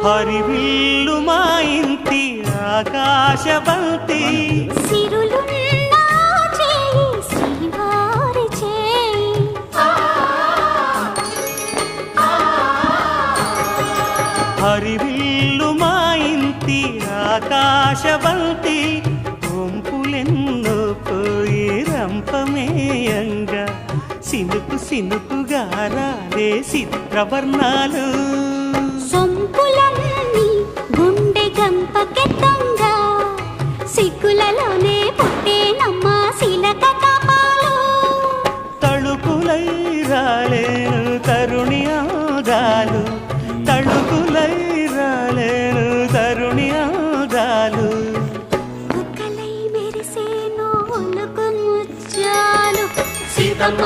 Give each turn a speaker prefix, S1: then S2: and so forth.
S1: హరివిల్లు మా ఇంటి ఆకాశబంతి
S2: సిరులున్న చేయి శ్రీవారి చేయి
S1: హరివిల్లు మా ఇంటి ఆకాశబంతి వంపులెన్నో పోయి రంపమేయంగా సినుకు సినుకుగా రాలే చిత్రవర్ణాలు
S2: సొంపులన్నీ గుండె గంపకెత్తంగా సిగ్గులలోనే పుట్టేనమ్మ శిలక కపాలు
S1: తళుకులై రాలేను తరుణి ఆగాలు తళుకులై రాలేను తరుణి ఆగాలు
S2: కుక్కలై మెరిసేను ఒలుకు ముచ్చాలు సీతమ్మ